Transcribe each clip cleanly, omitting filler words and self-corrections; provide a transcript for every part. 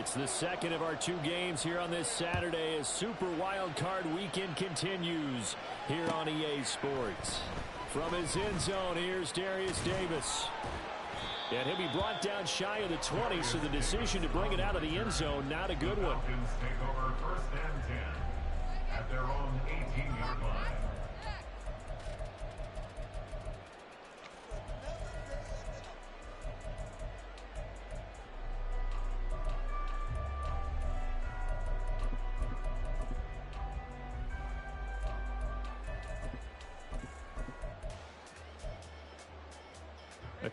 It's the second of our two games here on this Saturday as Super Wild Card Weekend continues here on EA Sports. From his end zone, here's Darius Davis. And he'll be brought down shy of the 20, so the decision to bring it out of the end zone, not a good one. Falcons take over 1st and 10 at their own 18-yard line.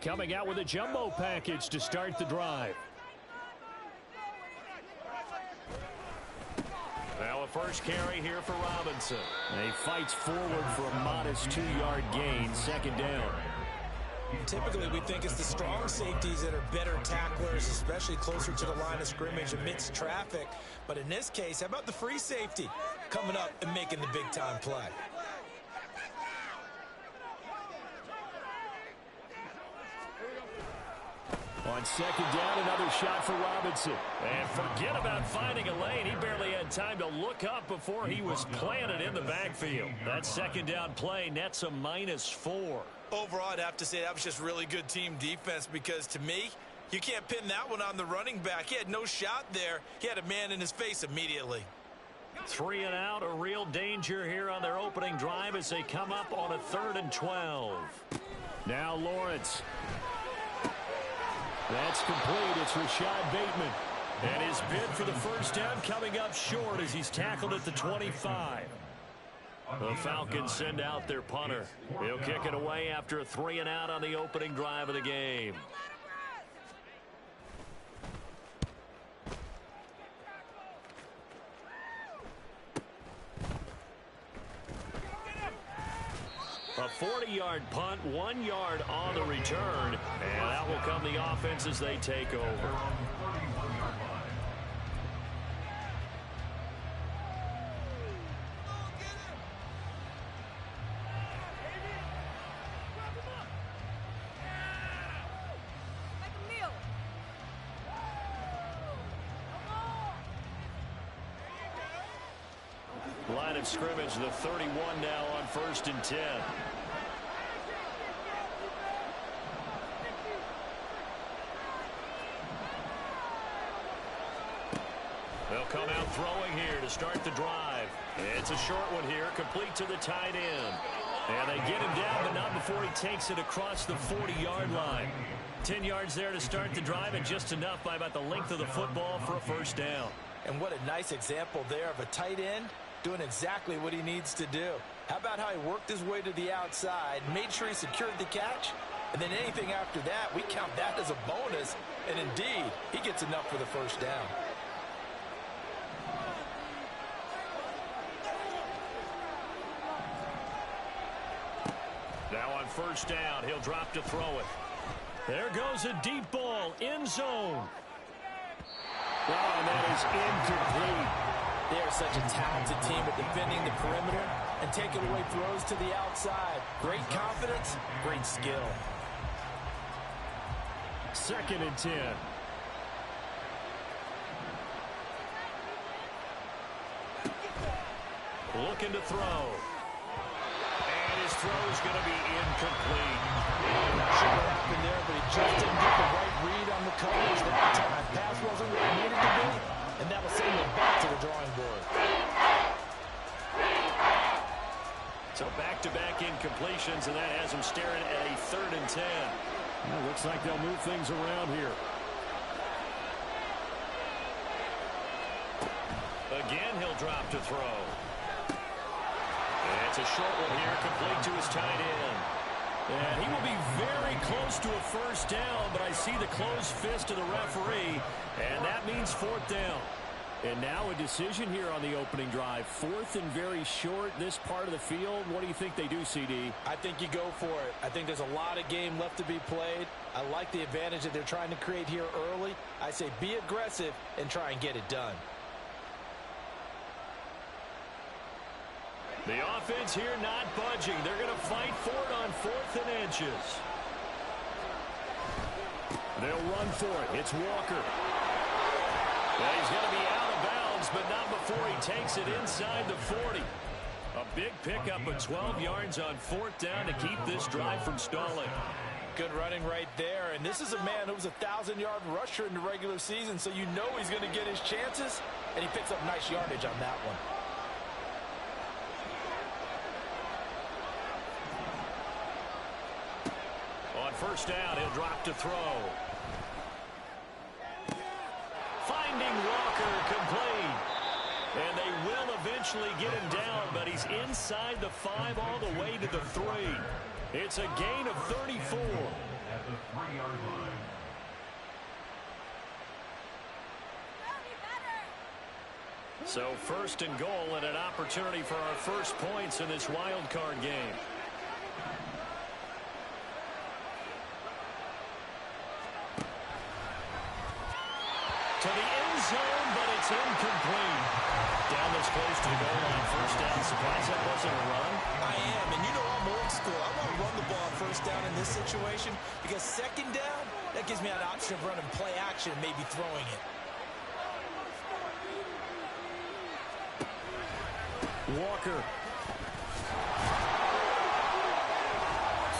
Coming out with a jumbo package to start the drive. Now a first carry here for Robinson. And he fights forward for a modest 2-yard gain, 2nd down. Typically, we think it's the strong safeties that are better tacklers, especially closer to the line of scrimmage amidst traffic. But in this case, how about the free safety coming up and making the big-time play? On 2nd down, another shot for Robinson. And forget about finding a lane. He barely had time to look up before he was planted in the backfield. That 2nd down play nets a -4. Overall, I'd have to say that was just really good team defense because, to me, you can't pin that one on the running back. He had no shot there. He had a man in his face immediately. 3 and out, a real danger here on their opening drive as they come up on a 3rd and 12. Now Lawrence. That's complete. It's Rashad Bateman. And his bid for the first down coming up short as he's tackled at the 25. The Falcons send out their punter. He'll kick it away after a 3 and out on the opening drive of the game. A 40-yard punt, 1 yard on the return, and that will come the offense as they take over. Line of scrimmage, the 31 now on 1st and 10. They'll come out throwing here to start the drive. It's a short one here, complete to the tight end. And they get him down, but not before he takes it across the 40-yard line. 10 yards there to start the drive, and just enough by about the length of the football for a first down. And what a nice example there of a tight end doing exactly what he needs to do. How about how he worked his way to the outside, made sure he secured the catch, and then anything after that, we count that as a bonus, and indeed, he gets enough for the first down. Now on 1st down, he'll drop to throw it. There goes a deep ball, end zone. Oh, and that is incomplete. They are such a talented team at defending the perimeter and taking away throws to the outside. Great confidence, great skill. 2nd and 10. Looking to throw. And his throw is going to be incomplete. Not sure what happened there, but he just didn't get the right read on the coverage that time. That pass wasn't where it needed to be, and that will send him back to the drawing board. So back-to-back incompletions, and that has him staring at a 3rd and 10. Well, looks like they'll move things around here. Again, he'll drop to throw. And it's a short one here, complete to his tight end. And he will be very close to a first down, but I see the closed fist of the referee, and that means 4th down. And now a decision here on the opening drive. 4th and very short, this part of the field. What do you think they do, CD? I think you go for it. I think there's a lot of game left to be played. I like the advantage that they're trying to create here early. I say be aggressive and try and get it done. The offense here not budging. They're going to fight for it on 4th and inches. They'll run for it. It's Walker. Well, he's going to be out of bounds, but not before he takes it inside the 40. A big pickup of 12 yards on 4th down to keep this drive from stalling. Good running right there, and this is a man who was a 1,000-yard rusher in the regular season, so you know he's going to get his chances, and he picks up nice yardage on that one. On 1st down, he'll drop to throw. Finding Walker complete. And they will eventually get him down, but he's inside the 5 all the way to the 3. It's a gain of 34. At the 3-yard line. So 1st and goal and an opportunity for our first points in this wild card game. To the end zone, but it's incomplete. Down this close to the goal line, 1st down. Surprised that wasn't a run? I am, and you know I'm old school. I want to run the ball on 1st down in this situation because 2nd down, that gives me an option of running play action and maybe throwing it. Walker.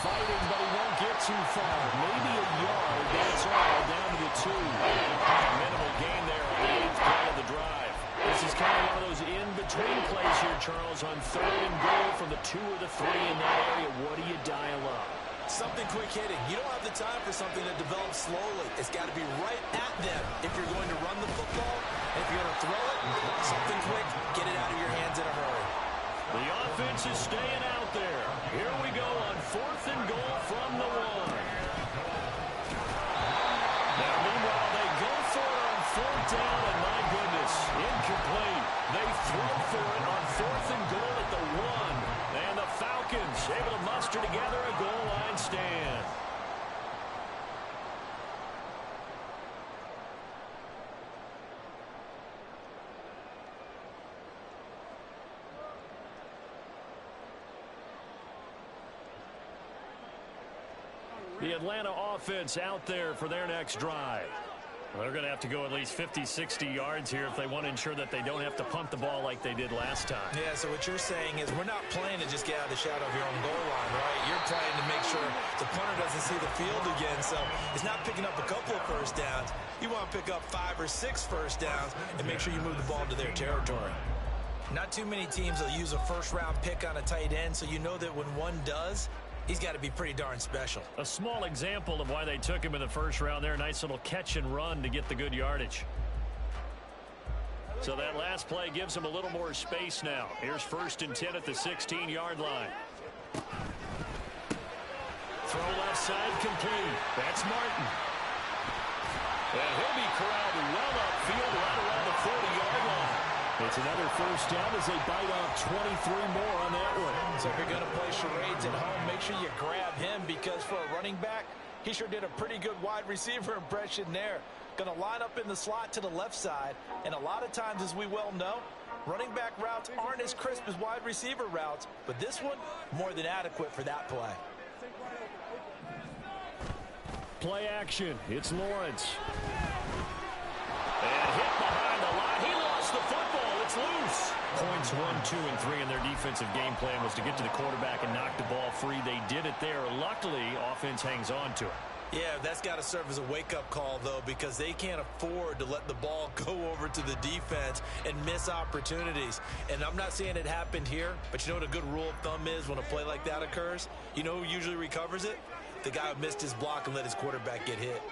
Fighting, but he won't get too far. Maybe a yard. That's all. Down to the 2. Minimal gain there on the 8th play of the drive. This is kind of one of those in-between plays here, Charles. On 3rd and goal from the 2 or the 3 in that area. What do you dial up? Something quick hitting. You don't have the time for something that develops slowly. It's got to be right at them if you're going to run the football. And if you're going to throw it, something quick, get it out of your hands in a hurry. The offense is staying out there. Here we go on 4th and goal from the 1. Now, meanwhile, they go for it on 4th down, and my goodness, incomplete. They throw for it on 4th and goal at the 1. And the Falcons able to muster together a goal line stand. The Atlanta offense out there for their next drive. Well, they're going to have to go at least 50, 60 yards here if they want to ensure that they don't have to punt the ball like they did last time. Yeah, so what you're saying is we're not playing to just get out of the shadow of your own goal line, right? You're playing to make sure the punter doesn't see the field again. So it's not picking up a couple of 1st downs. You want to pick up 5 or 6 1st downs and make sure you move the ball to their territory. Not too many teams will use a 1st-round pick on a tight end, so you know that when one does, he's got to be pretty darn special. A small example of why they took him in the 1st round there. Nice little catch and run to get the good yardage. So that last play gives him a little more space now. Here's 1st and 10 at the 16-yard line. Throw left side complete. That's Martin. And he'll be corralled well upfield right around the 40-yard line. It's another 1st down as they bite off 23 more on that one. So if you're going to play charades at home, make sure you grab him because for a running back, he sure did a pretty good wide receiver impression there. Going to line up in the slot to the left side, and a lot of times, as we well know, running back routes aren't as crisp as wide receiver routes, but this one, more than adequate for that play. Play action. It's Lawrence. And hit behind the line. He lost the football. It's loose. Points 1, 2, and 3 in their defensive game plan was to get to the quarterback and knock the ball free. They did it there. Luckily, offense hangs on to it. Yeah, that's got to serve as a wake-up call, though, because they can't afford to let the ball go over to the defense and miss opportunities. And I'm not saying it happened here, but you know what a good rule of thumb is when a play like that occurs? You know who usually recovers it? The guy who missed his block and let his quarterback get hit.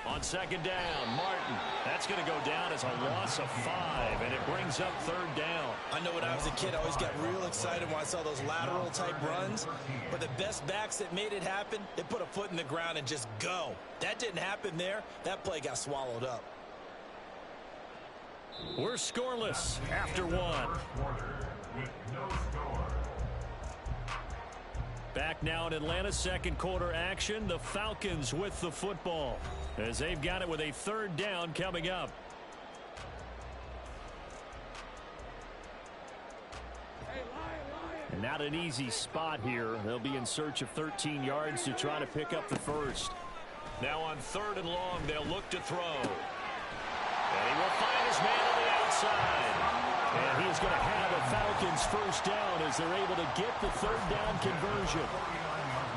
On 2nd down, Martin. That's going to go down as a loss of 5, and it brings up 3rd down. I know when I was a kid, I always got real excited when I saw those lateral-type runs. But the best backs that made it happen, they put a foot in the ground and just go. That didn't happen there. That play got swallowed up. We're scoreless after 1. With no score. Back now in Atlanta, 2nd quarter action. The Falcons with the football as they've got it with a 3rd down coming up. Not an easy spot here. They'll be in search of 13 yards to try to pick up the 1st. Now on 3rd and long, they'll look to throw. And he will find his man on the outside. And he's going to have a Falcons first down as they're able to get the 3rd down conversion.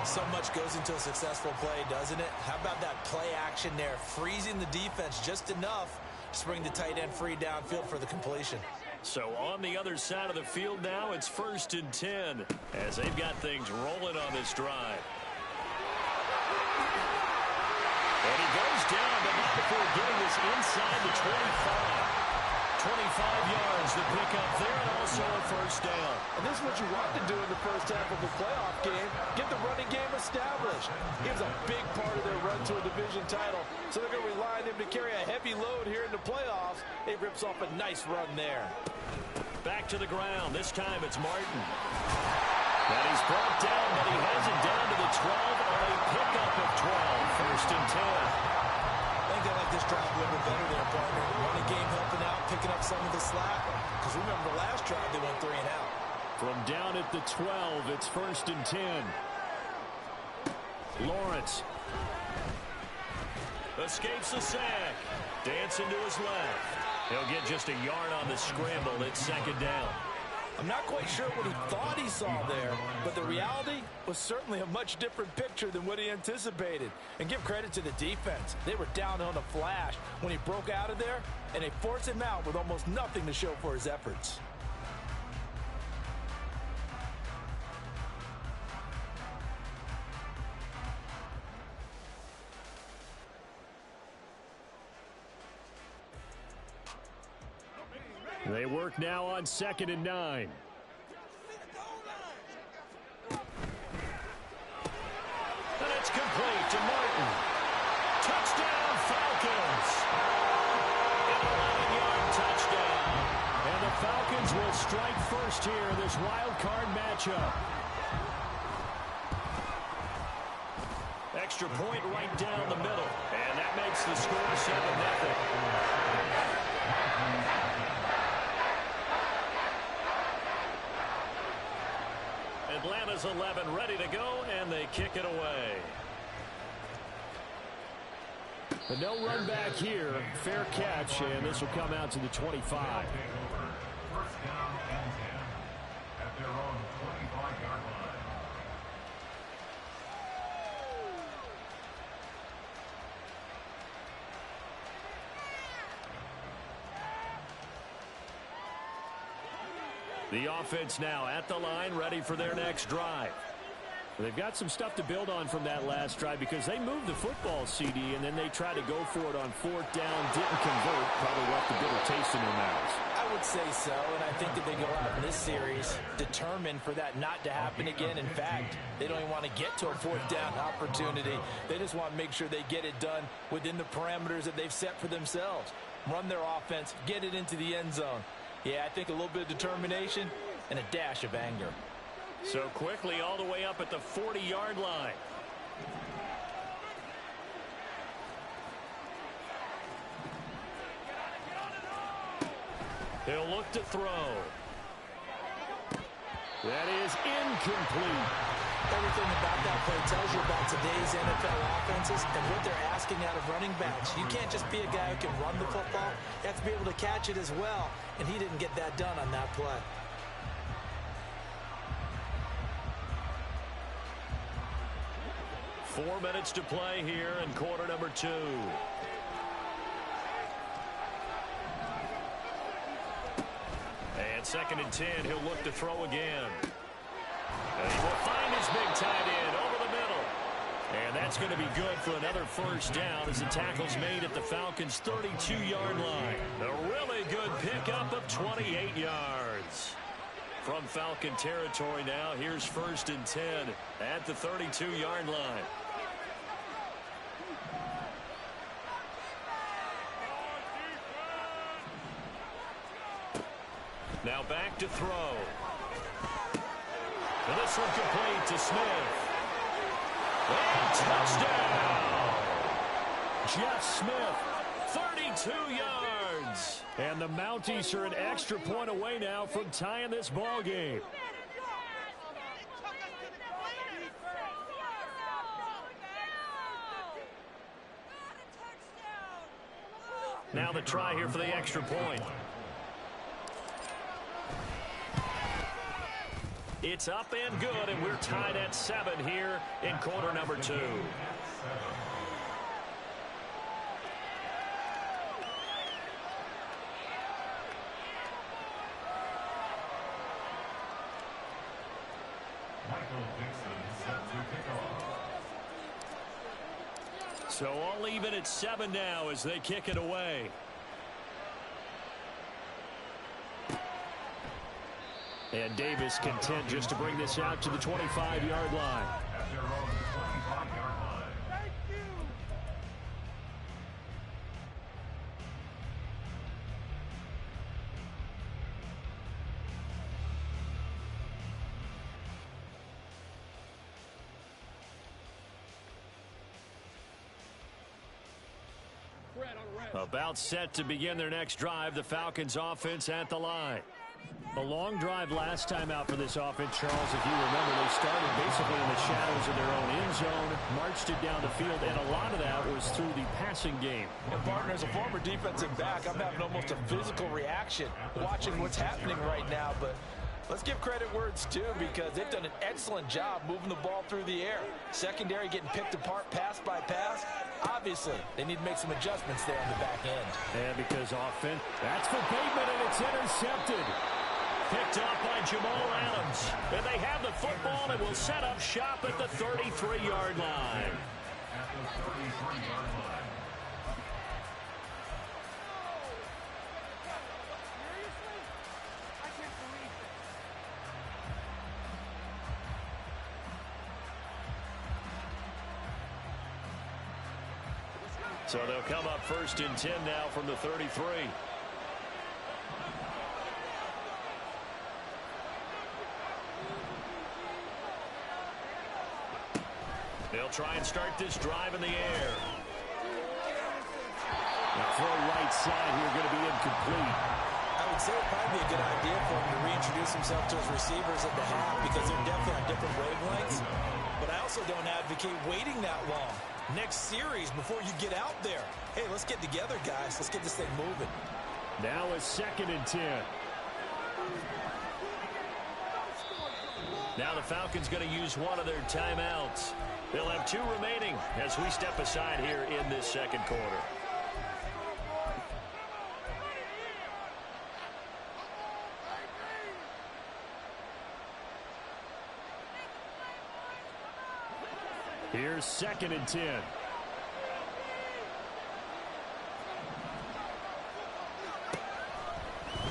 So much goes into a successful play, doesn't it? How about that play action there, freezing the defense just enough to bring the tight end free downfield for the completion. So on the other side of the field now, it's 1st and 10 as they've got things rolling on this drive. And he goes down, but not before getting this inside the 25. 25 yards to pick up there, and also a first down. And this is what you want to do in the first half of a playoff game. Get the running game established. He was a big part of their run to a division title, so they're going to rely on him to carry a heavy load here in the playoffs. He rips off a nice run there. Back to the ground. This time it's Martin. And he's brought down, but he has it down to the 12 on a pickup of 12. 1st and 10. I think they like this drive a little bit better there, partner. Running game helping out, picking up some of the slack. Because remember the last drive, they went 3 and out. From down at the 12, it's 1st and 10. Lawrence escapes the sack. Dancing to his left. He'll get just a yard on the scramble. It's 2nd down. I'm not quite sure what he thought he saw there, but the reality was certainly a much different picture than what he anticipated. And give credit to the defense. They were down on a flash when he broke out of there, and they forced him out with almost nothing to show for his efforts. They work now on 2nd and 9. And it's complete to Martin. Touchdown, Falcons. An 11-yard touchdown. And the Falcons will strike first here in this wild card matchup. Extra point right down the middle. And that makes the score 7-0. Atlanta's 11 ready to go, and they kick it away. But no run back here. Fair catch, and this will come out to the 25. First down and 10 at their own 25-yard line. The offense now at the line, ready for their next drive. They've got some stuff to build on from that last drive because they moved the football, CD, and then they tried to go for it on 4th down, didn't convert, probably left a bitter taste in their mouths. I would say so, and I think that they go out in this series determined for that not to happen again. In fact, they don't even want to get to a 4th down opportunity. They just want to make sure they get it done within the parameters that they've set for themselves. Run their offense, get it into the end zone. Yeah, I think a little bit of determination and a dash of anger. So quickly all the way up at the 40-yard line. He'll look to throw. That is incomplete. Everything about that play tells you about today's NFL offenses and what they're asking out of running backs. You can't just be a guy who can run the football. You have to be able to catch it as well, and he didn't get that done on that play. Four minutes to play here in quarter number 2. And 2nd and 10, he'll look to throw again. And he will find his big tight end over the middle. And that's going to be good for another first down as the tackle's made at the Falcons' 32-yard line. A really good pickup of 28 yards. From Falcon territory now, here's 1st and 10 at the 32-yard line. Now back to throw. And this one complete to Smith. And touchdown! Jeff Smith, 32 yards. And the Mounties are an extra point away now from tying this ball game. Now the try here for the extra point. It's up and good, and we're tied at 7 here in quarter number 2. So all even at 7 now as they kick it away. And Davis content just to bring this out to the 25-yard line. At their own 25-yard line. About set to begin their next drive, the Falcons offense at the line. A long drive last time out for this offense, Charles. If you remember, they started basically in the shadows of their own end zone, marched it down the field, and a lot of that was through the passing game. And partner, as a former defensive back, I'm having almost a physical reaction watching what's happening right now. But let's give credit where it's due, because they've done an excellent job moving the ball through the air. Secondary getting picked apart pass by pass. Obviously, they need to make some adjustments there on the back end. And because offense, that's for Bateman, and it's intercepted. Picked up by Jamal Adams. And they have the football and will set up shop at the 33-yard line. At the 33-yard line. So they'll come up 1st and 10 now from the 33. They'll try and start this drive in the air. The throw right side here going to be incomplete. I would say it'd probably be a good idea for him to reintroduce himself to his receivers at the half, because they're definitely on different wavelengths. But I also don't advocate waiting that long. Next series before you get out there. Hey, let's get together, guys. Let's get this thing moving. Now a 2nd and 10. Now the Falcons going to use one of their timeouts. They'll have 2 remaining as we step aside here in this second quarter. Here's 2nd and 10.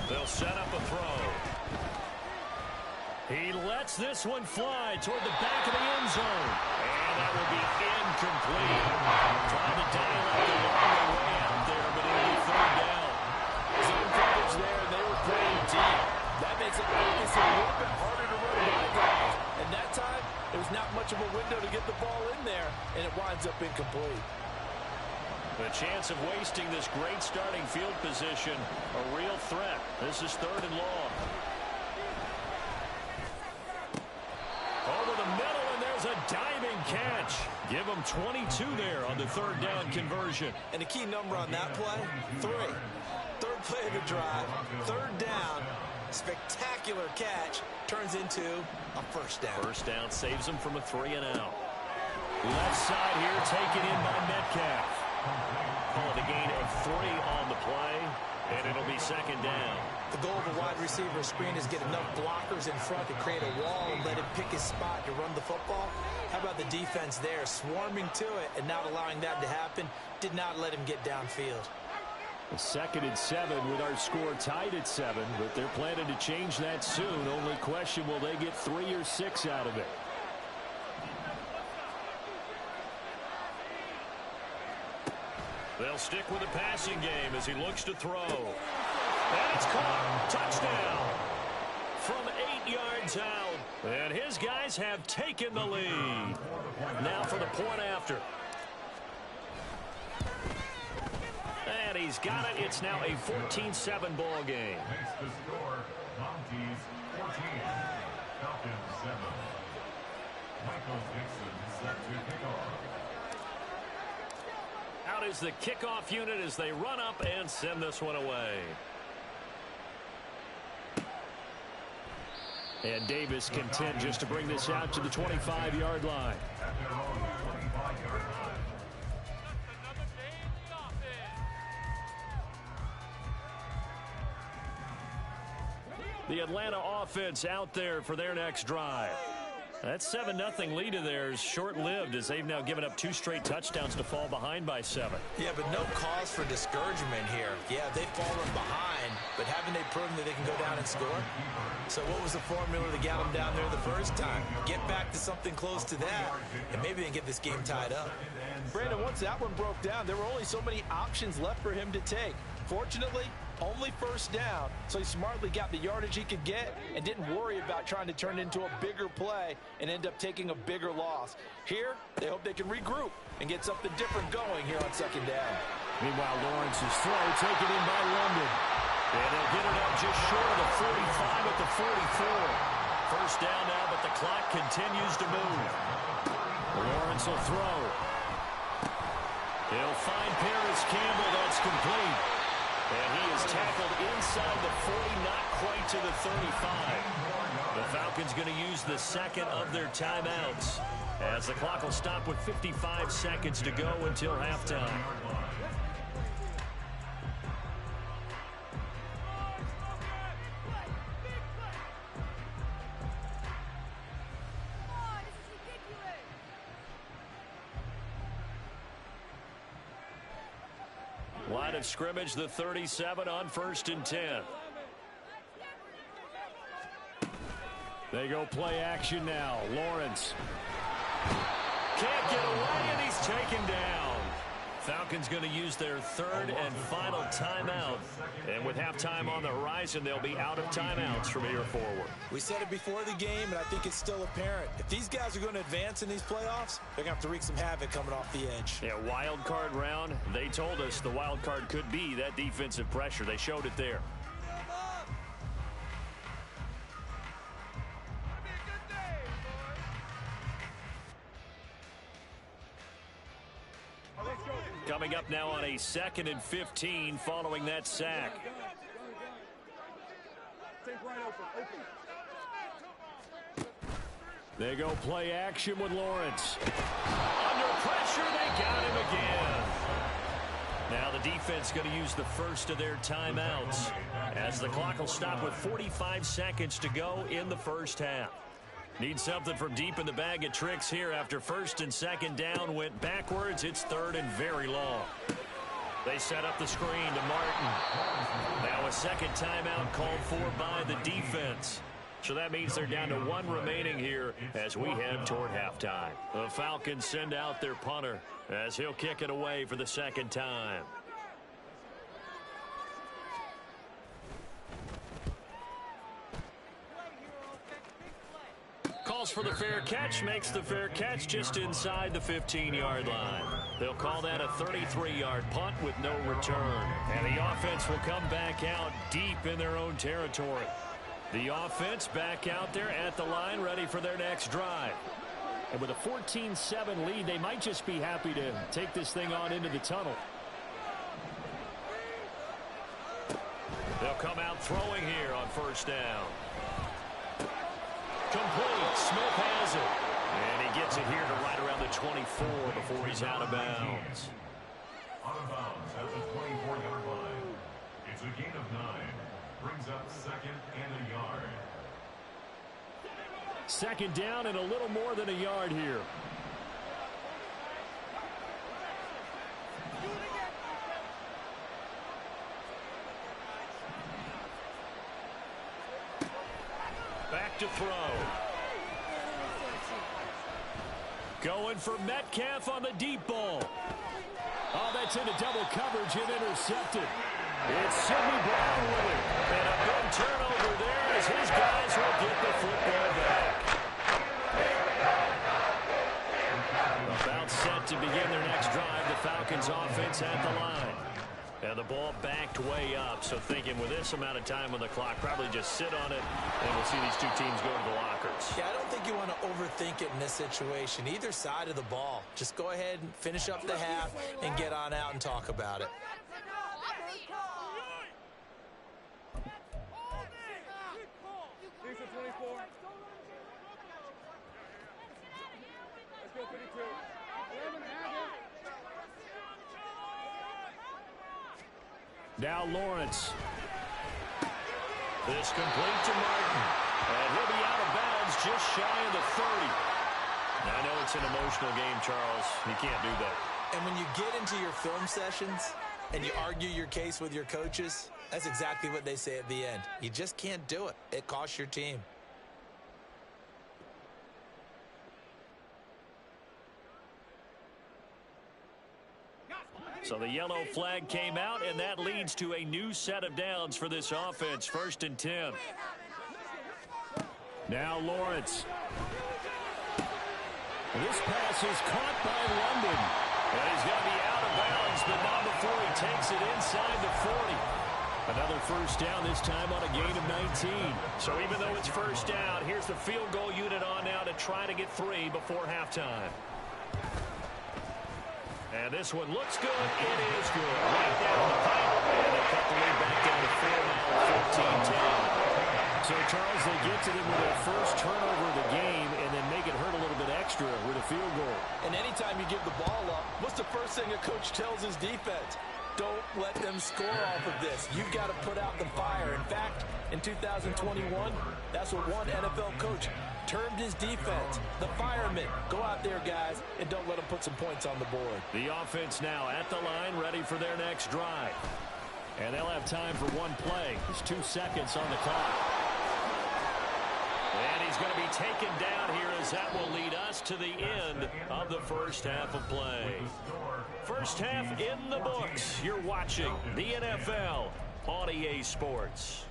They'll set up a throw. He lets this one fly toward the back of the end zone. And that will be incomplete. Trying to dial up the long way out there, but it'll be 3rd down. Zone coverage there, and they were playing deep. That makes it obviously a little bit harder to run by guys. And that time, there was not much of a window to get the ball in there, and it winds up incomplete. The chance of wasting this great starting field position, a real threat. This is 3rd and long. Over the middle, and there's a diving catch. Give them 22 there on the 3rd down conversion. And the key number on that play, 3. 3rd play of the drive, 3rd down, spectacular catch, turns into a 1st down. 1st down saves them from a 3 and out. Left side here taken in by Metcalf. Call it a gain of 3 on the play, and it'll be 2nd down. The goal of a wide receiver screen is get enough blockers in front to create a wall and let him pick his spot to run the football. How about the defense there, swarming to it and not allowing that to happen? Did not let him get downfield. A 2nd and 7 with our score tied at 7, but they're planning to change that soon. Only question, will they get 3 or 6 out of it? They'll stick with the passing game as he looks to throw. And it's caught. Touchdown. From 8 yards out. And his guys have taken the lead. Now for the point after. And he's got it. It's now a 14-7 ball game. Makes the score Mounties 14, Falcons 7. Michael Dixon set to kick off. out is the kickoff unit as they run up and send this one away. And Davis content just to bring this out to the 25-yard line. The Atlanta offense out there for their next drive. That 7-0 lead of theirs short-lived as they've now given up 2 straight touchdowns to fall behind by 7. Yeah, but no cause for discouragement here. Yeah, they've fallen behind, but haven't they proven that they can go down and score? So what was the formula to get them down there the first time? Get back to something close to that, and maybe they can get this game tied up. Brandon, once that one broke down, there were only so many options left for him to take. Fortunately, only first down, so he smartly got the yardage he could get and didn't worry about trying to turn it into a bigger play and end up taking a bigger loss. Here, they hope they can regroup and get something different going here on second down. Meanwhile, Lawrence's throw taken in by London. And they'll get it up just short of the 45 at the 44. First down now, but the clock continues to move. Lawrence will throw. He'll find Paris Campbell. That's complete. And he is tackled inside the 40, not quite to the 35. The Falcons going to use the second of their timeouts as the clock will stop with 55 seconds to go until halftime. Line of scrimmage, the 37 on 1st and 10. They go play action now. Lawrence can't get away, and he's taken down. Falcons going to use their third and final timeout. And with halftime on the horizon, they'll be out of timeouts from here forward. We said it before the game, and I think it's still apparent. If these guys are going to advance in these playoffs, they're going to have to wreak some havoc coming off the edge. Yeah, wild card round. They told us the wild card could be that defensive pressure. They showed it there. Coming up now on a 2nd and 15 following that sack. They go play action with Lawrence. Under pressure, they got him again. Now the defense going to use the first of their timeouts as the clock will stop with 45 seconds to go in the first half. Need something from deep in the bag of tricks here after 1st and 2nd down went backwards. It's 3rd and very long. They set up the screen to Martin. Now a second timeout called for by the defense. So that means they're down to 1 remaining here as we head toward halftime. The Falcons send out their punter as he'll kick it away for the 2nd time. Calls for the fair catch, makes the fair catch just inside the 15-yard line. They'll call that a 33-yard punt with no return. And the offense will come back out deep in their own territory. The offense back out there at the line, ready for their next drive. And with a 14-7 lead, they might just be happy to take this thing on into the tunnel. They'll come out throwing here on 1st down. Complete. Smith has it. And he gets it here to right around the 24 before he's out of bounds. Out of bounds at the 24-yard line. It's a gain of 9. Brings up 2nd and a yard. 2nd down and a little more than a yard here. Back to throw. Going for Metcalf on the deep ball. Oh, that's into double coverage and intercepted. It's Sidney Brown with it. And a big turnover there as his guys will get the football back. About set to begin their next drive. The Falcons offense at the line. And the ball backed way up, so thinking with this amount of time on the clock, probably just sit on it, and we'll see these two teams go to the lockers. Yeah, I don't think you want to overthink it in this situation. Either side of the ball. Just go ahead and finish up the half and get on out and talk about it. Now Lawrence. This complete to Martin. And he'll be out of bounds just shy of the 30. Now, I know it's an emotional game, Charles. You can't do that. And when you get into your film sessions and you argue your case with your coaches, that's exactly what they say at the end. You just can't do it. It costs your team. So the yellow flag came out, and that leads to a new set of downs for this offense. 1st and 10. Now Lawrence. This pass is caught by London. And he's going to be out of bounds, but not before he takes it inside the 40. Another first down, this time on a gain of 19. So even though it's first down, here's the field goal unit on now to try to get 3 before halftime. And this one looks good. It is good. Right down the pipe. And they cut the lead back down to 4 now, 14-10. So, Charles, they get to them with their first turnover of the game and then make it hurt a little bit extra with a field goal. And anytime you give the ball up, what's the first thing a coach tells his defense? Don't let them score off of this. You've got to put out the fire. In fact, in 2021, that's what one NFL coach termed his defense. The firemen. Go out there, guys, and don't let them put some points on the board. The offense now at the line, ready for their next drive. And they'll have time for one play. There's 2 seconds on the clock. And he's going to be taken down here as that will lead us to the end of the first half of play. First half in the books. You're watching the NFL on EA Sports.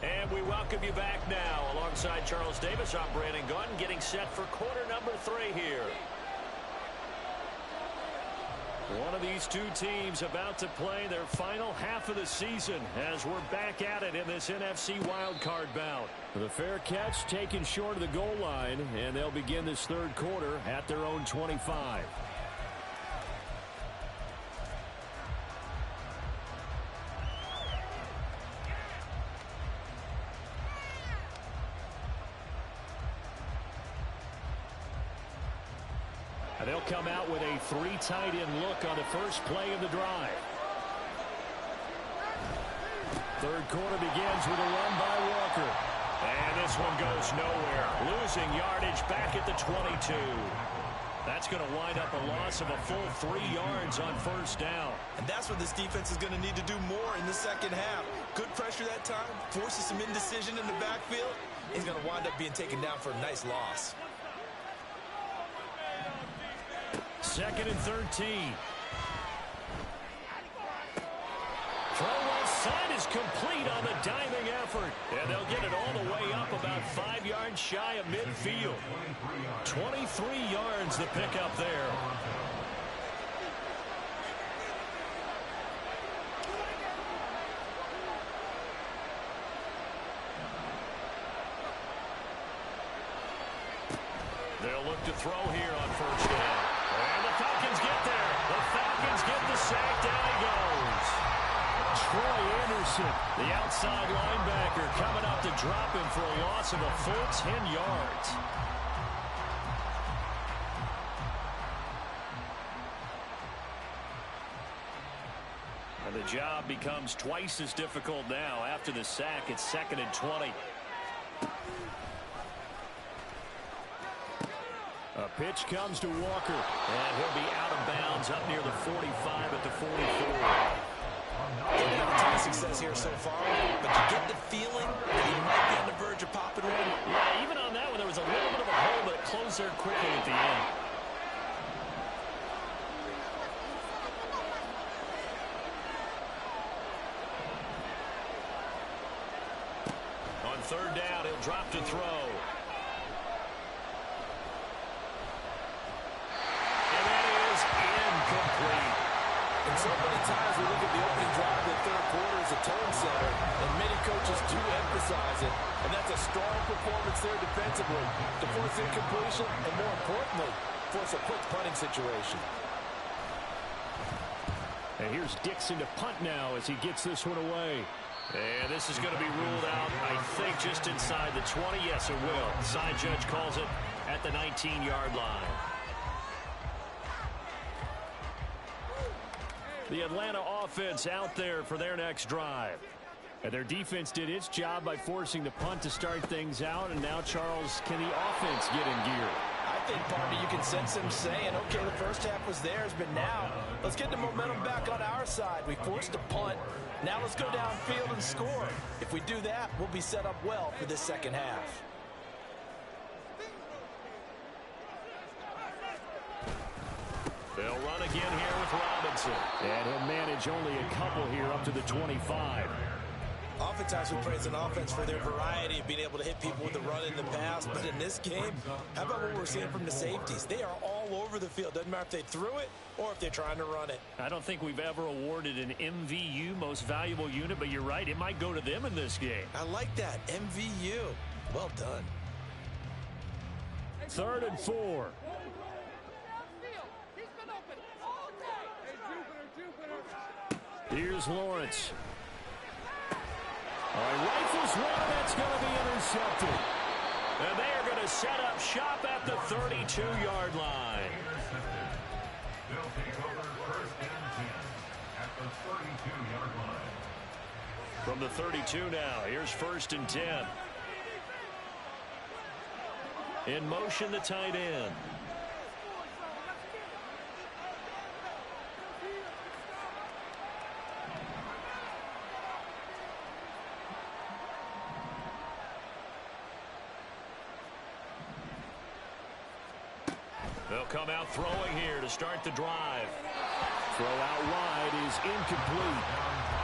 And we welcome you back now. Alongside Charles Davis, I'm Brandon Gunn, getting set for quarter number 3 here. One of these two teams about to play their final half of the season as we're back at it in this NFC wildcard bout. The fair catch taken short of the goal line, and they'll begin this third quarter at their own 25. And they'll come out with a 3 tight end look on the first play of the drive. Third quarter begins with a run by Walker. And this one goes nowhere. Losing yardage back at the 22. That's going to wind up a loss of a full 3 yards on first down. And that's what this defense is going to need to do more in the second half. Good pressure that time. Forces some indecision in the backfield. He's going to wind up being taken down for a nice loss. 2nd and 13. Throw left side is complete on the diving effort. And they'll get it all the way up about 5 yards shy of midfield. 23 yards the pickup there. They'll look to throw here on first down. And the Falcons get there. The Falcons get the sack. Down he goes. Troy Anderson, the outside linebacker, coming up to drop him for a loss of a full 10 yards. And the job becomes twice as difficult now. After the sack, it's 2nd and 20. A pitch comes to Walker, and he'll be out of bounds up near the 45 at the 44. They've had a ton of success here so far, but you get the feeling that he might be on the verge of popping one. Yeah, even on that one, there was a little bit of a hole, but it closed there quickly at the end. On third down, drop to throw. And that is incomplete. And so many times we look at the opening drive of the third quarter as a tone setter, and many coaches do emphasize it. And that's a strong performance there defensively to force incompletion and, more importantly, force a quick punting situation. And here's Dixon to punt now as he gets this one away. And this is going to be ruled out, I think, just inside the 20. Yes, it will. Side judge calls it at the 19-yard line. The Atlanta offense out there for their next drive. And their defense did its job by forcing the punt to start things out. And now, Charles, can the offense get in gear? I think, partner, you can sense them saying, okay, the first half was theirs, but now let's get the momentum back on our side. We forced a punt. Now let's go downfield and score. If we do that, we'll be set up well for this second half. They'll run again here with Robinson. And he'll manage only a couple here up to the 25. Oftentimes we praise an offense for their variety of being able to hit people with the run in the pass. But in this game, how about what we're seeing from the safeties? They are all over the field. Doesn't matter if they threw it or if they're trying to run it. I don't think we've ever awarded an MVU, most valuable unit, but you're right. It might go to them in this game. I like that. MVU. Well done. 3rd and 4. Here's Lawrence. All right, rifles one, that's going to be intercepted. And they are going to set up shop at the 32-yard line. They'll take over 1st and 10 at the 32-yard line. From the 32 now, here's 1st and 10. In motion, the tight end. They'll come out throwing here to start the drive. Throw out wide is incomplete.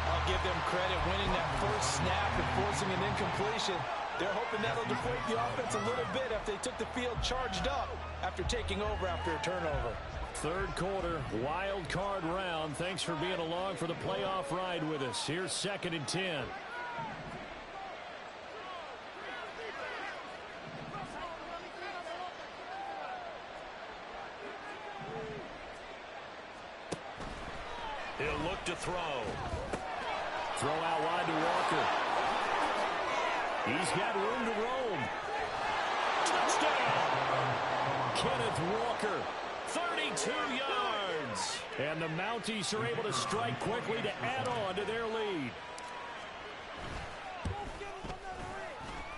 I'll give them credit winning that first snap and forcing an incompletion. They're hoping that'll deflate the offense a little bit after they took the field charged up after taking over after a turnover. 3rd quarter, wild card round. Thanks for being along for the playoff ride with us. Here's 2nd and 10. He'll look to throw. Throw out wide to Walker. He's got room to roam. Touchdown! Kenneth Walker, 32 yards. And the Mounties are able to strike quickly to add on to their lead.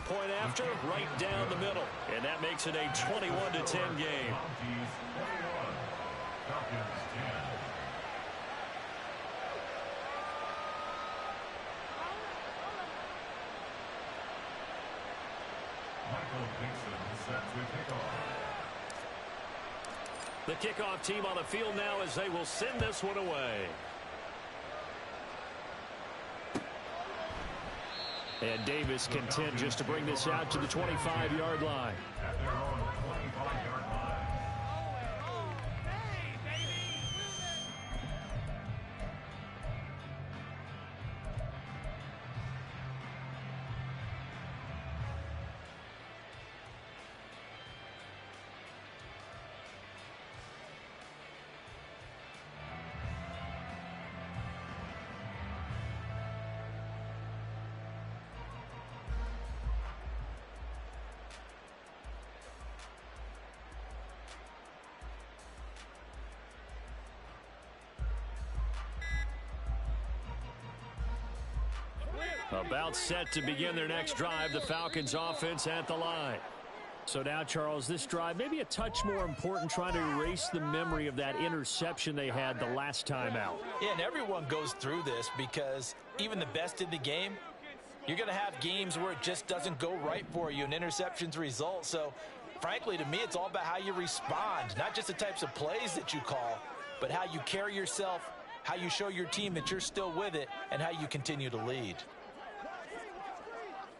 Point after, right down the middle. And that makes it a 21-10 game. Mounties 21, Falcons 10. Set to kick off. The kickoff team on the field now as they will send this one away. And Davis content just to bring this out to the 25-yard line. At their own 25-yard line. About set to begin their next drive, the Falcons offense at the line. So now, Charles, this drive maybe a touch more important, trying to erase the memory of that interception they had the last time out. Yeah, and everyone goes through this because even the best in the game, you're going to have games where it just doesn't go right for you and interceptions result. So, frankly, to me, it's all about how you respond, not just the types of plays that you call, but how you carry yourself, how you show your team that you're still with it, and how you continue to lead.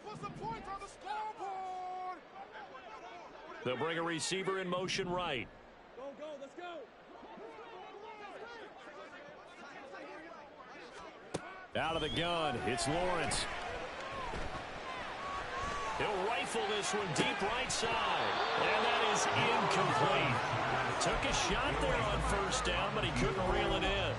What's the point on the scoreboard? They'll bring a receiver in motion right. Go, let's go. Out of the gun, it's Lawrence. He'll rifle this one deep right side. And that is incomplete. Took a shot there on first down, but he couldn't reel it in.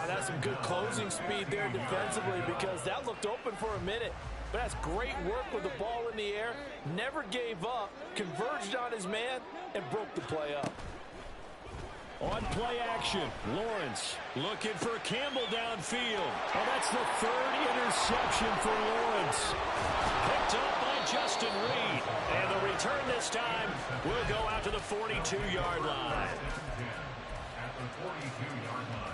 That's some good closing speed there defensively because that looked open for a minute. But that's great work with the ball in the air. Never gave up, converged on his man, and broke the play up. On play action, Lawrence looking for Campbell downfield. Oh, that's the third interception for Lawrence. Picked up by Justin Reed. And the return this time will go out to the 42-yard line. At the 42-yard line.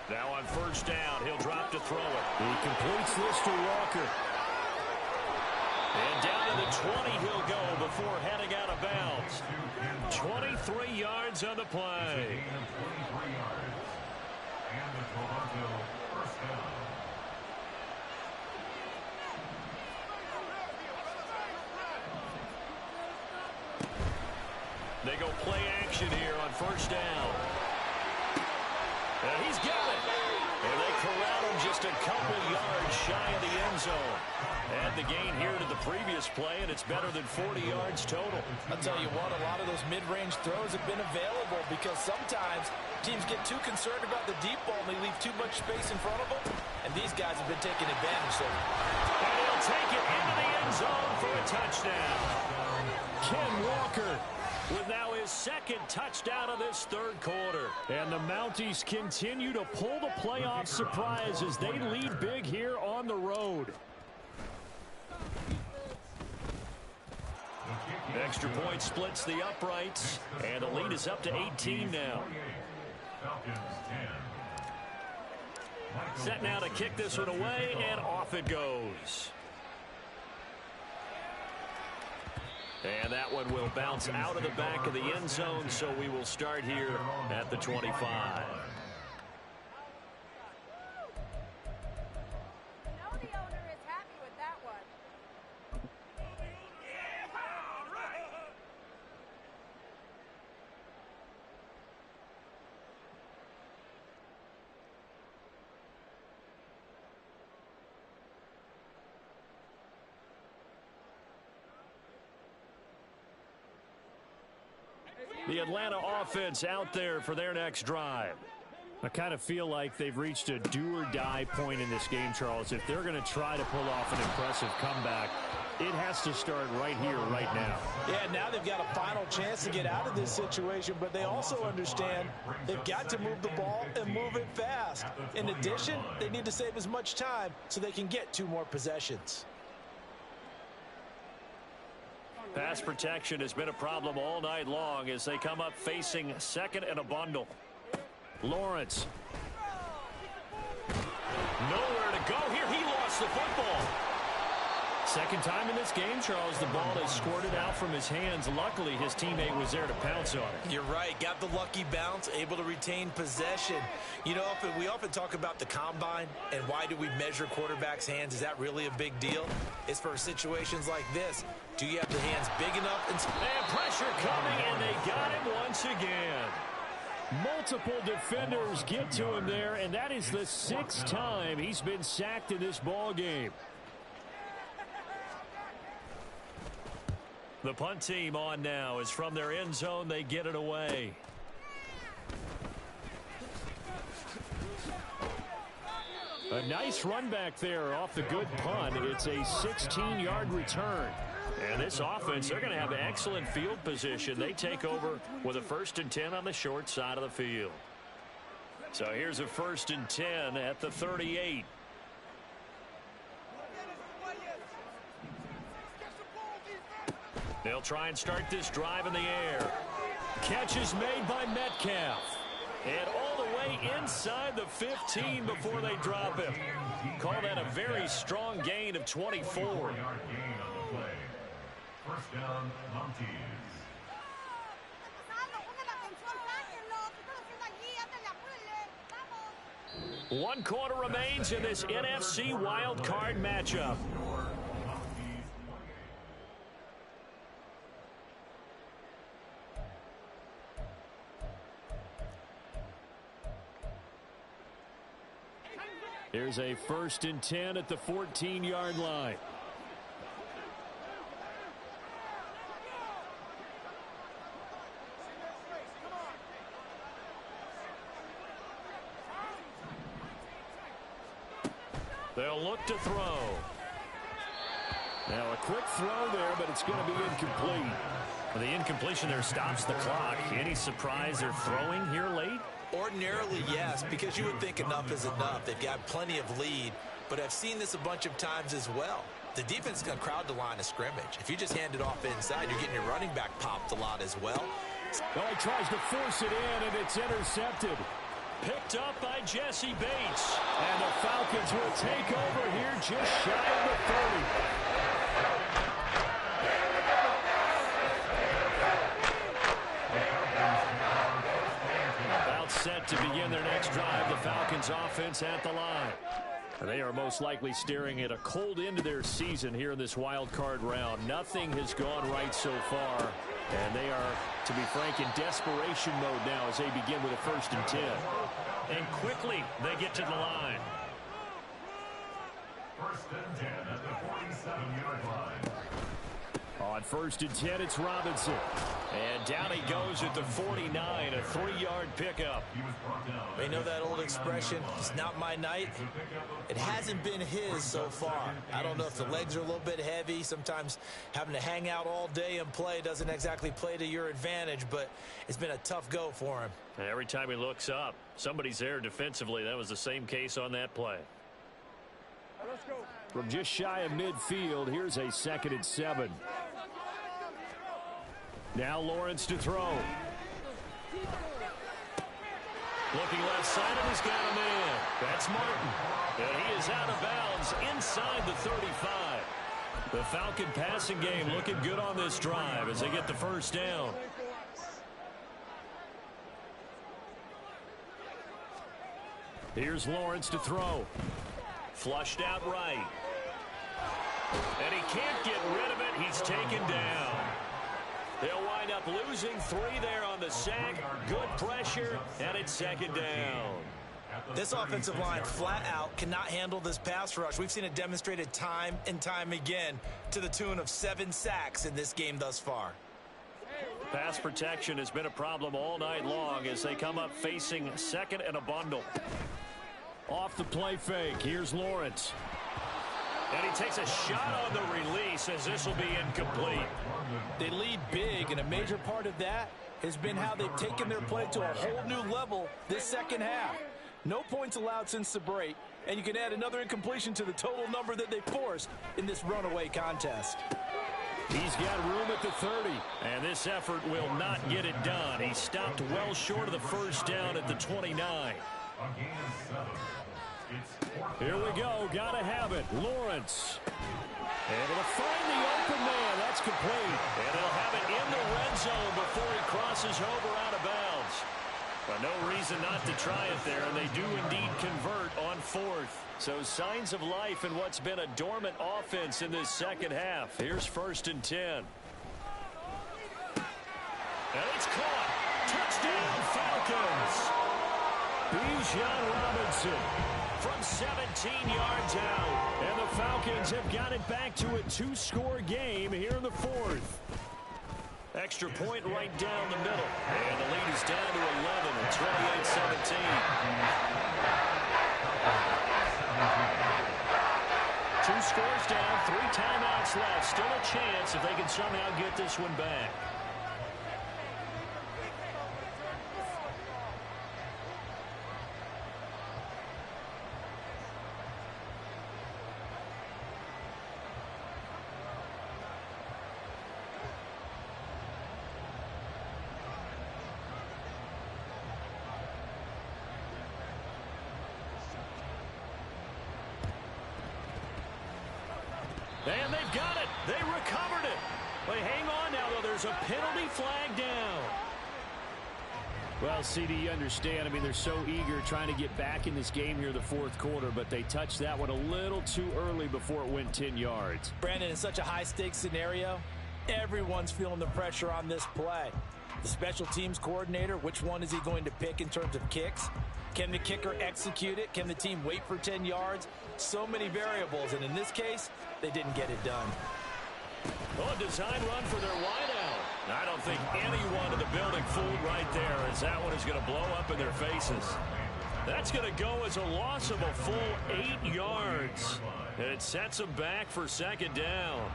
Now on first down, he'll drop to throw it. He completes this to Walker. And down to the 20 he'll go before heading out of bounds. 23 yards on the play. Gain of 23 yards. And the Toronto first down. They go play action here on first down. And he's got it. And they corral him just a couple yards shy of the end zone. Add the gain here to the previous play, and it's better than 40 yards total. I'll tell you what, a lot of those mid-range throws have been available because sometimes teams get too concerned about the deep ball and they leave too much space in front of them, and these guys have been taking advantage of it. And he'll take it into the end zone for a touchdown. Ken Walker with now his second touchdown of this third quarter. And the Mounties continue to pull the playoff surprise as they lead big here on the road. Extra point splits the uprights, and the lead is up to 18 now. Falcons 10. Set now to kick this one away, and off it goes. And that one will bounce out of the back of the end zone, so we will start here at the 25. The Atlanta offense out there for their next drive. I kind of feel like they've reached a do-or-die point in this game, Charles. If they're going to try to pull off an impressive comeback, it has to start right here, right now. Yeah, now they've got a final chance to get out of this situation, but they also understand they've got to move the ball and move it fast. In addition, they need to save as much time so they can get 2 more possessions. Pass protection has been a problem all night long as they come up facing second and a bundle. Lawrence. Nowhere to go here. He lost the football. Second time in this game, Charles, the ball is squirted out from his hands. Luckily, his teammate was there to pounce on it. You're right. Got the lucky bounce, able to retain possession. You know, we often talk about the combine and why do we measure quarterbacks' hands. Is that really a big deal? It's for situations like this. Do you have the hands big enough? And pressure coming, and they got him once again. Multiple defenders get to him there, and that is the 6th time he's been sacked in this ball game. The punt team on now is from their end zone. They get it away. A nice run back there off the good punt. It's a 16-yard return. And this offense, they're going to have excellent field position. They take over with a 1st and 10 on the short side of the field. So here's a 1st and 10 at the 38. They'll try and start this drive in the air. Catch is made by Metcalf. And all the way inside the 15 before they drop him. Call that a very strong gain of 24. 4-yard gain on the play. First down, Mounties. One quarter remains in this NFC wild card matchup. Here's a 1st and 10 at the 14-yard line. They'll look to throw. Now a quick throw there, but it's going to be incomplete. The incompletion there stops the clock. Any surprise they're throwing here late? Ordinarily, yes, because you would think enough is enough. They've got plenty of lead, but I've seen this a bunch of times as well. The defense is going to crowd the line of scrimmage. If you just hand it off inside, you're getting your running back popped a lot as well. Well, he tries to force it in, and it's intercepted. Picked up by Jesse Bates. And the Falcons will take over here just shy of the 30. Set to begin their next drive. The Falcons offense at the line. They are most likely staring at a cold end to their season here in this wild card round. Nothing has gone right so far, and they are, to be frank, in desperation mode now as they begin with a 1st and 10. And quickly they get to the line. 1st and 10 at the 47-yard line. On 1st and 10, it's Robinson. And down he goes at the 49, a 3-yard pickup. You know that old expression, it's not my night? It hasn't been his so far. I don't know if the legs are a little bit heavy. Sometimes having to hang out all day and play doesn't exactly play to your advantage, but it's been a tough go for him. Every time he looks up, somebody's there defensively. That was the same case on that play. Let's go. From just shy of midfield, here's a 2nd and 7. Now Lawrence to throw. Looking left side, and he's got a man. That's Martin. And he is out of bounds inside the 35. The Falcon passing game looking good on this drive as they get the 1st down. Here's Lawrence to throw. Flushed out right. And he can't get rid of it. He's taken down. They'll wind up losing 3 there on the sack. Good pressure, and it's 2nd down. This offensive line flat out cannot handle this pass rush. We've seen it demonstrated time and time again to the tune of 7 sacks in this game thus far. Pass protection has been a problem all night long as they come up facing 2nd and a bundle. Off the play fake, here's Lawrence. And he takes a shot on the release as this will be incomplete. They lead big, and a major part of that has been how they've taken their play to a whole new level this second half. No points allowed since the break, and you can add another incompletion to the total number that they forced in this runaway contest. He's got room at the 30, and this effort will not get it done. He stopped well short of the 1st down at the 29. Here we go. Got to have it. Lawrence. And it'll find the open man. That's complete. And they'll have it in the red zone before he crosses over out of bounds. But no reason not to try it there, and they do indeed convert on 4th. So signs of life in what's been a dormant offense in this second half. Here's 1st and 10. And it's caught. Touchdown, Falcons. Bijan Robinson from 17 yards out. And the Falcons have got it back to a 2-score game here in the 4th. Extra point right down the middle. And the lead is down to 11 at 28-17. 2 scores down, 3 timeouts left. Still a chance if they can somehow get this one back. And they've got it. They recovered it. They hang on now, though. There's a penalty flag down. Well, CD, you understand. I mean, they're so eager trying to get back in this game here in the fourth quarter, but they touched that one a little too early before it went 10 yards. Brandon, in such a high-stakes scenario, everyone's feeling the pressure on this play. The special teams coordinator, which one is he going to pick in terms of kicks? Can the kicker execute it? Can the team wait for 10 yards? So many variables, and in this case, they didn't get it done. Oh, a design run for their wideout. I don't think anyone in the building fooled right there, as that one is going to blow up in their faces. That's going to go as a loss of a full 8 yards. And it sets them back for second down.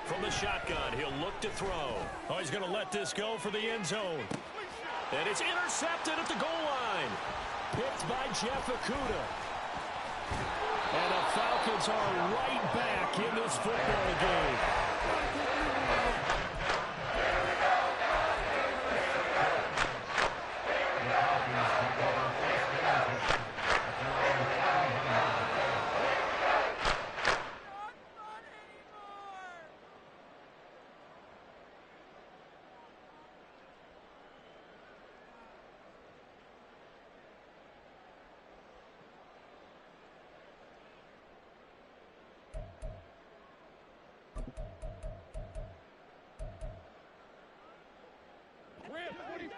From the shotgun, he'll look to throw. Oh, he's going to let this go for the end zone. And it's intercepted at the goal line. Picked by Jeff Okudah. And the Falcons are right back in this football game.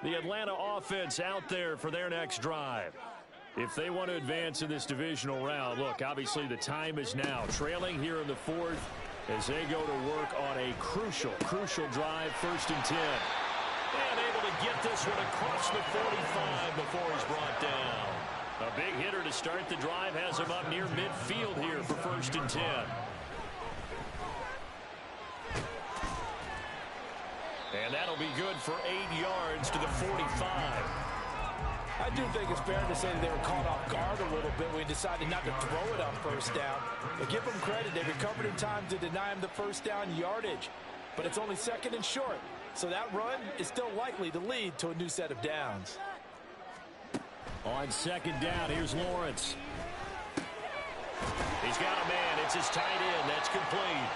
The Atlanta offense out there for their next drive. If they want to advance in this divisional round, look, obviously the time is now. Trailing here in the fourth as they go to work on a crucial drive, 1st and 10. And able to get this one across the 45 before he's brought down. A big hitter to start the drive has him up near midfield here for 1st and 10. And that'll be good for 8 yards to the 45. I do think it's fair to say that they were caught off guard a little bit when he decided not to throw it on 1st down. But give them credit, they recovered in time to deny him the 1st down yardage. But it's only 2nd and short, so that run is still likely to lead to a new set of downs. On 2nd down, here's Lawrence. He's got a man. It's his tight end. That's complete.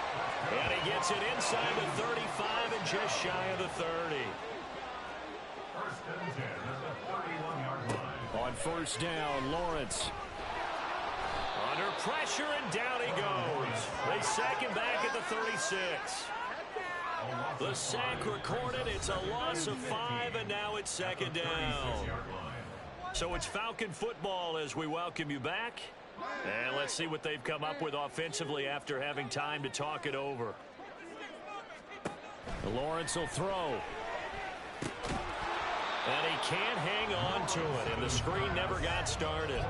And he gets it inside the 35 and just shy of the 30. 1st and 10 at the 31-yard line. On 1st down, Lawrence. Under pressure, and down he goes. They sack him back at the 36. The sack recorded. It's a loss of 5, and now it's 2nd down. So it's Falcon football as we welcome you back. And let's see what they've come up with offensively after having time to talk it over. Lawrence will throw. And he can't hang on to it, and the screen never got started.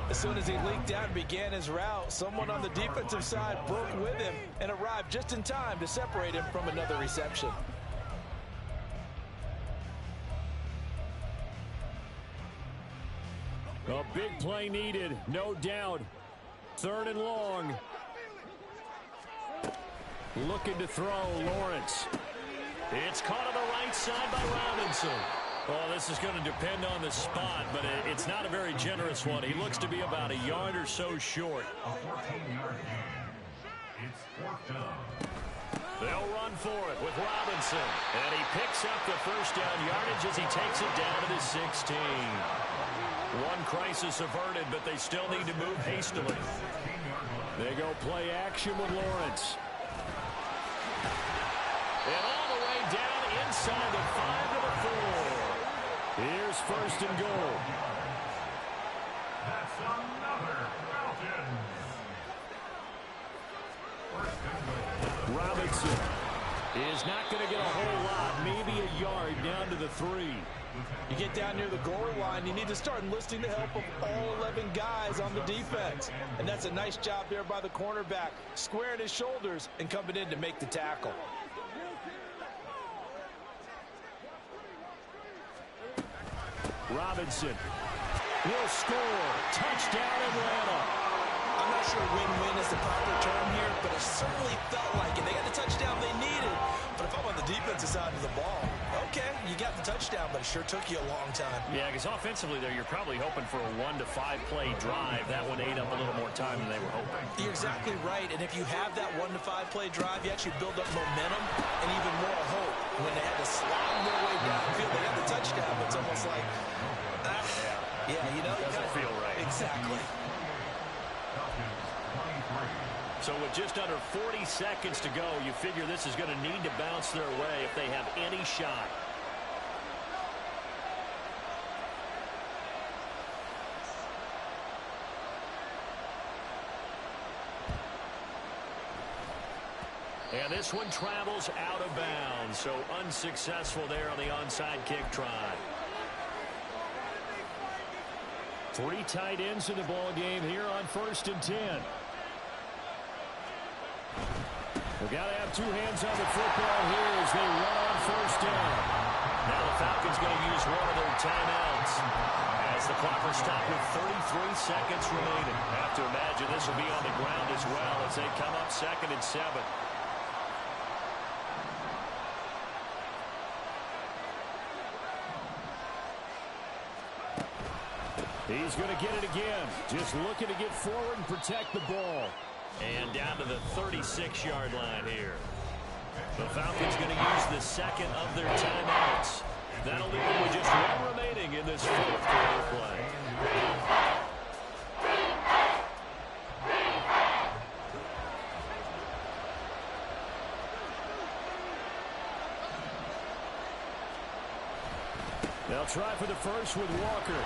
As soon as he leaked out and began his route, someone on the defensive side broke with him and arrived just in time to separate him from another reception. A big play needed, no doubt. 3rd and long. Looking to throw, Lawrence. It's caught on the right side by Robinson. Well, this is going to depend on the spot, but it's not a very generous one. He looks to be about a yard or so short. A 14-yard gain. It's 4th down. They'll run for it with Robinson. And he picks up the 1st down yardage as he takes it down to the 16. One crisis averted, but they still need to move hastily. They go play action with Lawrence. And all the way down inside the 5 to the 4. Here's 1st and goal. That's another Falcons. Robinson is not going to get a whole lot, maybe a yard down to the 3. You get down near the goal line, you need to start enlisting the help of all 11 guys on the defense. And that's a nice job there by the cornerback, squaring his shoulders and coming in to make the tackle. Robinson will score. Touchdown, Atlanta. I I'm not sure win-win is the proper term here, but it certainly felt like it. They got the touchdown they needed. But if I'm on the defensive side of the ball, okay, you got the touchdown, but it sure took you a long time. Yeah, because offensively there, you're probably hoping for a 1 to 5 play drive. That one ate up a little more time than they were hoping. You're exactly right, and if you have that 1 to 5 play drive, you actually build up momentum and even more hope. When they had to slog their way downfield, they got the touchdown, but it's almost like, yeah, you know, doesn't feel right. Exactly. So with just under 40 seconds to go, you figure this is going to need to bounce their way if they have any shot. And this one travels out of bounds, so unsuccessful there on the onside kick try. 3 tight ends in the ball game here on 1st and 10. We've got to have 2 hands on the football here as they run on 1st down. Now the Falcons going to use one of their timeouts as the clock will stop with 33 seconds remaining. I have to imagine this will be on the ground as well as they come up 2nd and 7. He's going to get it again. Just looking to get forward and protect the ball. And down to the 36-yard line here. The Falcons going to use the 2nd of their timeouts. That'll leave them with just 1 remaining in this 4th quarter play. They'll try for the first with Walker.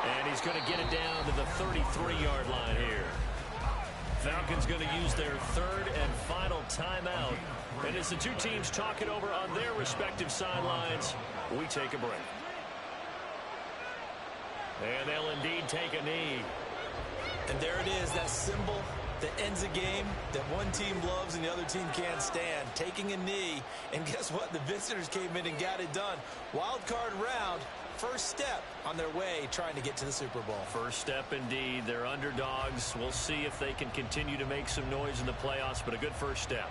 And he's going to get it down to the 33-yard line here. Falcons going to use their 3rd and final timeout. And as the 2 teams talk it over on their respective sidelines, we take a break. And they'll indeed take a knee. And there it is, that symbol that ends a game that one team loves and the other team can't stand. Taking a knee. And guess what? The visitors came in and got it done. Wild card round. First step on their way trying to get to the Super Bowl. First step indeed. They're underdogs. We'll see if they can continue to make some noise in the playoffs, but a good first step.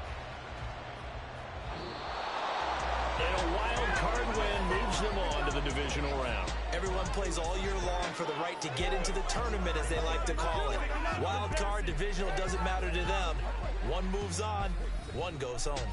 And a wild card win moves them on to the divisional round. Everyone plays all year long for the right to get into the tournament, as they like to call it. Wild card, divisional, doesn't matter to them. One moves on, one goes home.